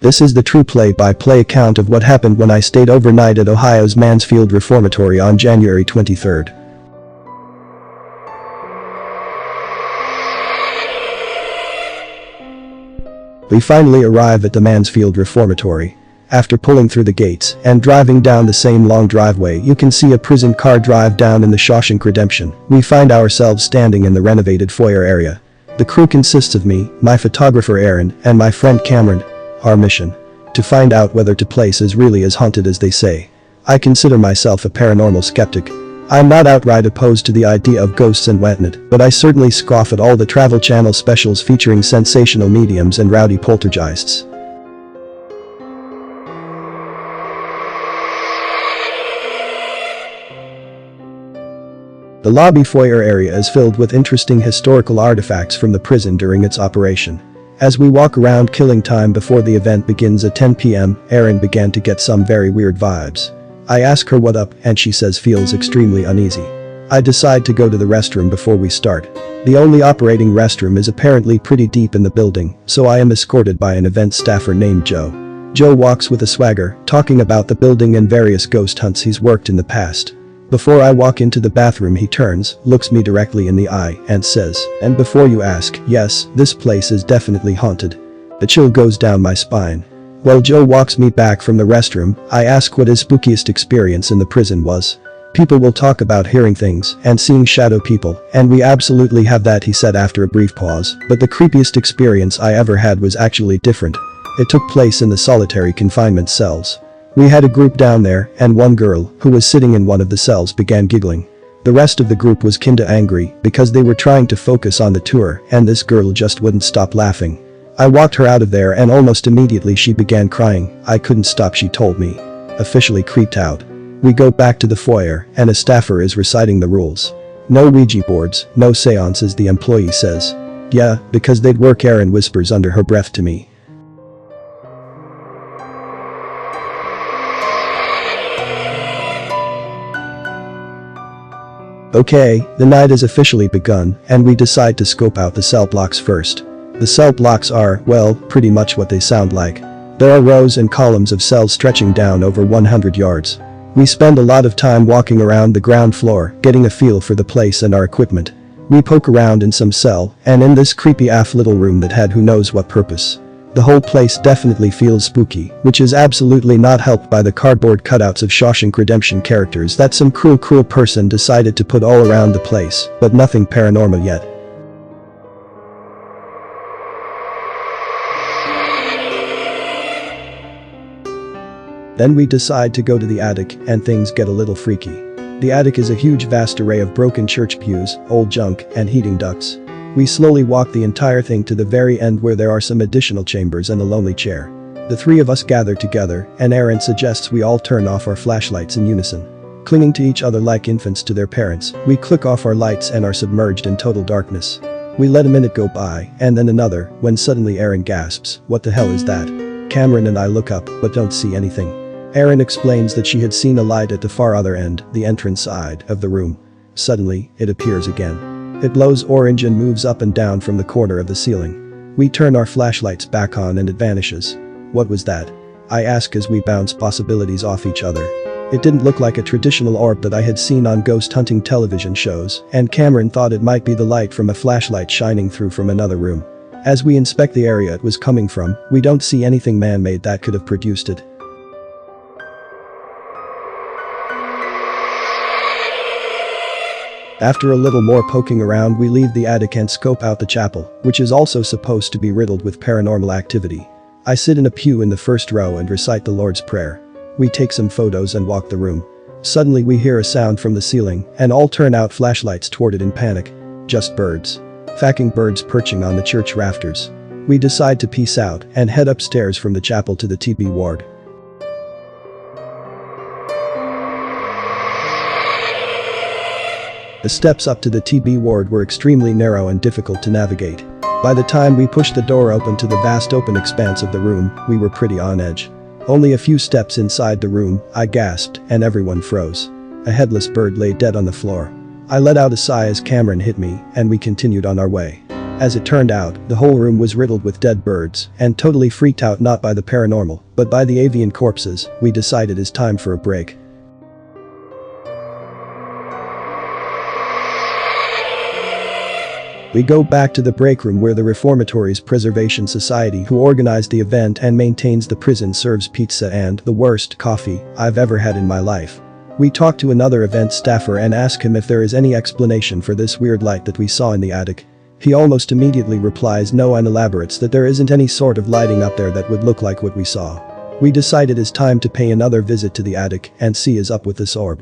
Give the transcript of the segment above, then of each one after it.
This is the true play-by-play account of what happened when I stayed overnight at Ohio's Mansfield Reformatory on January 23rd. We finally arrive at the Mansfield Reformatory. After pulling through the gates and driving down the same long driveway, you can see a prison car drive down in the Shawshank Redemption. We find ourselves standing in the renovated foyer area. The crew consists of me, my photographer Aaron, and my friend Cameron. Our mission: to find out whether the place is really as haunted as they say. I consider myself a paranormal skeptic. I'm not outright opposed to the idea of ghosts and whatnot, but I certainly scoff at all the Travel Channel specials featuring sensational mediums and rowdy poltergeists. The lobby foyer area is filled with interesting historical artifacts from the prison during its operation. As we walk around killing time before the event begins at 10 p.m, Erin began to get some very weird vibes. I ask her what up and she says feels extremely uneasy. I decide to go to the restroom before we start. The only operating restroom is apparently pretty deep in the building, so I am escorted by an event staffer named Joe. Joe walks with a swagger, talking about the building and various ghost hunts he's worked in the past. Before I walk into the bathroom, he turns, looks me directly in the eye, and says, "And before you ask, yes, this place is definitely haunted." A chill goes down my spine. While Joe walks me back from the restroom, I ask what his spookiest experience in the prison was. "People will talk about hearing things and seeing shadow people, and we absolutely have that," he said after a brief pause, "but the creepiest experience I ever had was actually different. It took place in the solitary confinement cells. We had a group down there, and one girl, who was sitting in one of the cells, began giggling. The rest of the group was kinda angry because they were trying to focus on the tour and this girl just wouldn't stop laughing. I walked her out of there and almost immediately she began crying. I couldn't stop, she told me. Officially creeped out. We go back to the foyer and a staffer is reciting the rules. No Ouija boards, no seances, the employee says. "Yeah, because they'd work," Erin whispers under her breath to me. Okay, the night has officially begun and we decide to scope out the cell blocks first. The cell blocks are, well, pretty much what they sound like. There are rows and columns of cells stretching down over 100 yards. We spend a lot of time walking around the ground floor, getting a feel for the place and our equipment. We poke around in some cell and in this creepy AF little room that had who knows what purpose. The whole place definitely feels spooky, which is absolutely not helped by the cardboard cutouts of Shawshank Redemption characters that some cruel person decided to put all around the place, but nothing paranormal yet. Then we decide to go to the attic and things get a little freaky. The attic is a huge vast array of broken church pews, old junk, and heating ducts. We slowly walk the entire thing to the very end where there are some additional chambers and a lonely chair. The three of us gather together and Aaron suggests we all turn off our flashlights in unison. Clinging to each other like infants to their parents, we click off our lights and are submerged in total darkness. We let a minute go by and then another when suddenly Aaron gasps, "What the hell is that?" Cameron and I look up but don't see anything. Aaron explains that she had seen a light at the far other end, the entrance side of the room. Suddenly, it appears again. It glows orange and moves up and down from the corner of the ceiling. We turn our flashlights back on and it vanishes. "What was that?" I ask as we bounce possibilities off each other. It didn't look like a traditional orb that I had seen on ghost hunting television shows, and Cameron thought it might be the light from a flashlight shining through from another room. As we inspect the area it was coming from, we don't see anything man-made that could have produced it. After a little more poking around, we leave the attic and scope out the chapel, which is also supposed to be riddled with paranormal activity. I sit in a pew in the first row and recite the Lord's Prayer. We take some photos and walk the room. Suddenly we hear a sound from the ceiling and all turn out flashlights toward it in panic. Just birds. Fucking birds perching on the church rafters. We decide to peace out and head upstairs from the chapel to the TB ward. The steps up to the TB ward were extremely narrow and difficult to navigate. By the time we pushed the door open to the vast open expanse of the room, we were pretty on edge. Only a few steps inside the room, I gasped, and everyone froze. A headless bird lay dead on the floor. I let out a sigh as Cameron hit me, and we continued on our way. As it turned out, the whole room was riddled with dead birds, and totally freaked out not by the paranormal, but by the avian corpses, we decided it's time for a break. We go back to the break room where the Reformatories Preservation Society, who organized the event and maintains the prison, serves pizza and the worst coffee I've ever had in my life. We talk to another event staffer and ask him if there is any explanation for this weird light that we saw in the attic. He almost immediately replies no and elaborates that there isn't any sort of lighting up there that would look like what we saw. We decided it's time to pay another visit to the attic and see is up with this orb.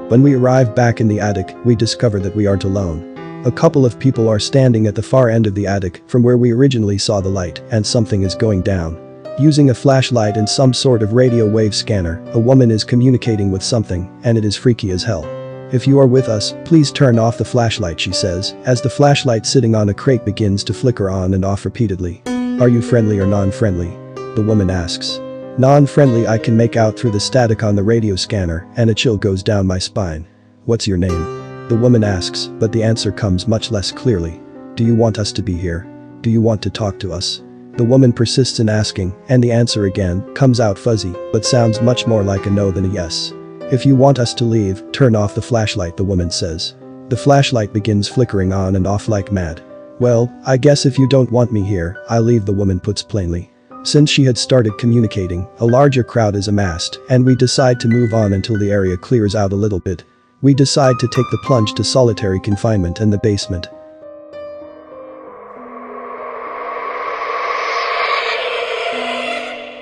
When we arrive back in the attic, we discover that we aren't alone. A couple of people are standing at the far end of the attic from where we originally saw the light, and something is going down. Using a flashlight and some sort of radio wave scanner, a woman is communicating with something, and it is freaky as hell. "If you are with us, please turn off the flashlight," she says, as the flashlight sitting on a crate begins to flicker on and off repeatedly. "Are you friendly or non-friendly?" the woman asks. "Non-friendly," I can make out through the static on the radio scanner, and a chill goes down my spine. "What's your name?" the woman asks, but the answer comes much less clearly. "Do you want us to be here? Do you want to talk to us?" The woman persists in asking, and the answer again comes out fuzzy, but sounds much more like a no than a yes. "If you want us to leave, turn off the flashlight," the woman says. The flashlight begins flickering on and off like mad. "Well, I guess if you don't want me here, I'll leave," the woman puts plainly. Since she had started communicating, a larger crowd is amassed, and we decide to move on until the area clears out a little bit. We decide to take the plunge to solitary confinement in the basement.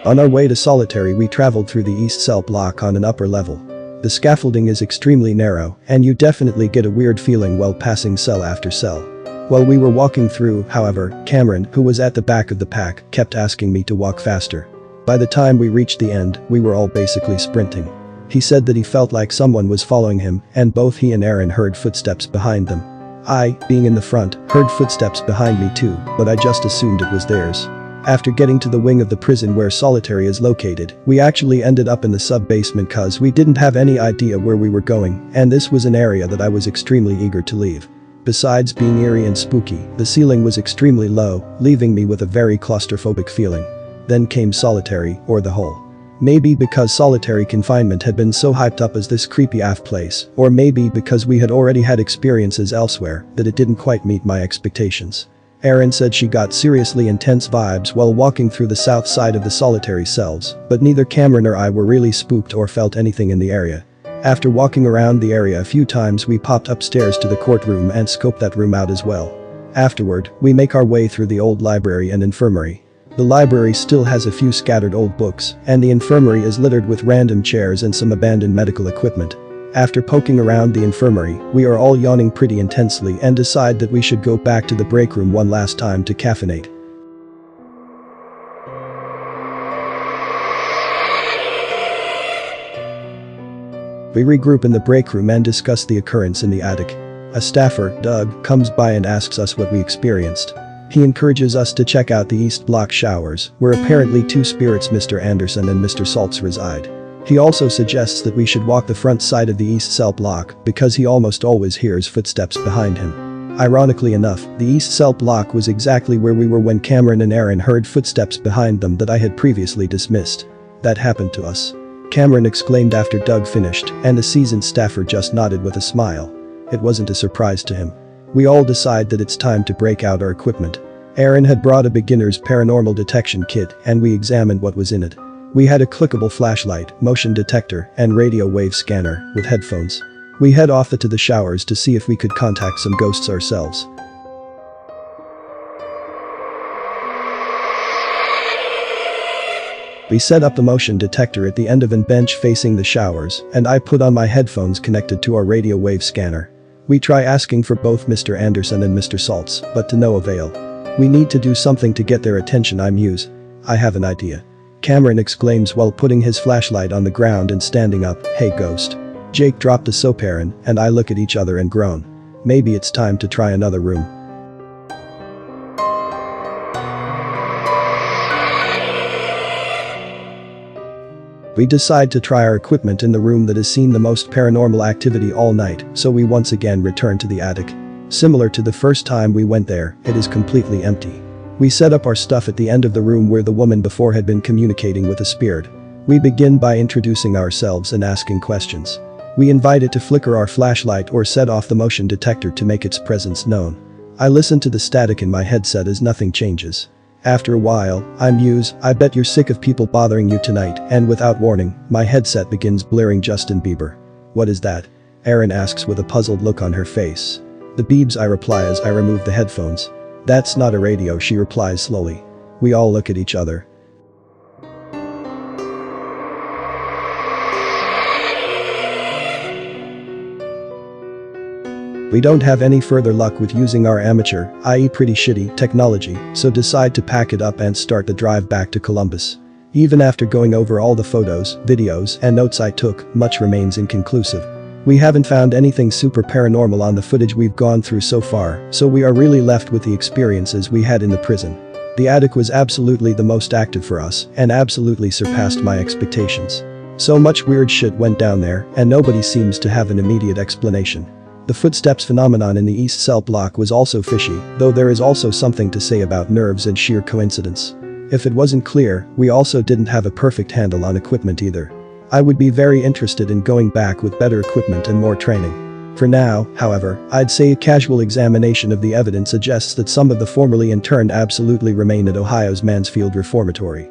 On our way to solitary, we traveled through the east cell block on an upper level. The scaffolding is extremely narrow, and you definitely get a weird feeling while passing cell after cell. While we were walking through, however, Cameron, who was at the back of the pack, kept asking me to walk faster. By the time we reached the end, we were all basically sprinting. He said that he felt like someone was following him, and both he and Aaron heard footsteps behind them. I, being in the front, heard footsteps behind me too, but I just assumed it was theirs. After getting to the wing of the prison where solitary is located, we actually ended up in the sub-basement cause we didn't have any idea where we were going, and this was an area that I was extremely eager to leave. Besides being eerie and spooky, the ceiling was extremely low, leaving me with a very claustrophobic feeling. Then came solitary, or the hole. Maybe because solitary confinement had been so hyped up as this creepy AF place, or maybe because we had already had experiences elsewhere, that it didn't quite meet my expectations. Erin said she got seriously intense vibes while walking through the south side of the solitary cells, but neither Cameron or I were really spooked or felt anything in the area. After walking around the area a few times, we popped upstairs to the courtroom and scoped that room out as well. Afterward, we make our way through the old library and infirmary. The library still has a few scattered old books, and the infirmary is littered with random chairs and some abandoned medical equipment. After poking around the infirmary, we are all yawning pretty intensely and decide that we should go back to the break room one last time to caffeinate. We regroup in the break room and discuss the occurrence in the attic. A staffer, Doug, comes by and asks us what we experienced. He encourages us to check out the East Block showers, where apparently two spirits, Mr. Anderson and Mr. Saltz, reside. He also suggests that we should walk the front side of the East Cell block because he almost always hears footsteps behind him. Ironically enough, the East Cell block was exactly where we were when Cameron and Aaron heard footsteps behind them that I had previously dismissed. That happened to us. Cameron exclaimed after Doug finished, and the seasoned staffer just nodded with a smile. It wasn't a surprise to him. We all decide that it's time to break out our equipment. Aaron had brought a beginner's paranormal detection kit, and we examined what was in it. We had a clickable flashlight, motion detector, and radio wave scanner, with headphones. We head off to the showers to see if we could contact some ghosts ourselves. We set up the motion detector at the end of a bench facing the showers, and I put on my headphones connected to our radio wave scanner. We try asking for both Mr. Anderson and Mr. Saltz, but to no avail. We need to do something to get their attention, I muse. I have an idea. Cameron exclaims while putting his flashlight on the ground and standing up, "Hey ghost." Jake dropped the soap, Aaron, and I look at each other and groan. Maybe it's time to try another room. We decide to try our equipment in the room that has seen the most paranormal activity all night, so we once again return to the attic. Similar to the first time we went there, it is completely empty. We set up our stuff at the end of the room where the woman before had been communicating with a spirit. We begin by introducing ourselves and asking questions. We invite it to flicker our flashlight or set off the motion detector to make its presence known. I listen to the static in my headset as nothing changes. After a while, I muse, "I bet you're sick of people bothering you tonight," and without warning, my headset begins blaring Justin Bieber. "What is that?" Erin asks with a puzzled look on her face. "The Biebs," I reply as I remove the headphones. "That's not a radio," she replies slowly. We all look at each other. We don't have any further luck with using our amateur, i.e. pretty shitty, technology, so decide to pack it up and start the drive back to Columbus. Even after going over all the photos, videos, and notes I took, much remains inconclusive. We haven't found anything super paranormal on the footage we've gone through so far, so we are really left with the experiences we had in the prison. The attic was absolutely the most active for us, and absolutely surpassed my expectations. So much weird shit went down there, and nobody seems to have an immediate explanation. The footsteps phenomenon in the East Cell block was also fishy, though there is also something to say about nerves and sheer coincidence. If it wasn't clear, we also didn't have a perfect handle on equipment either. I would be very interested in going back with better equipment and more training. For now, however, I'd say a casual examination of the evidence suggests that some of the formerly interned absolutely remain at Ohio's Mansfield Reformatory.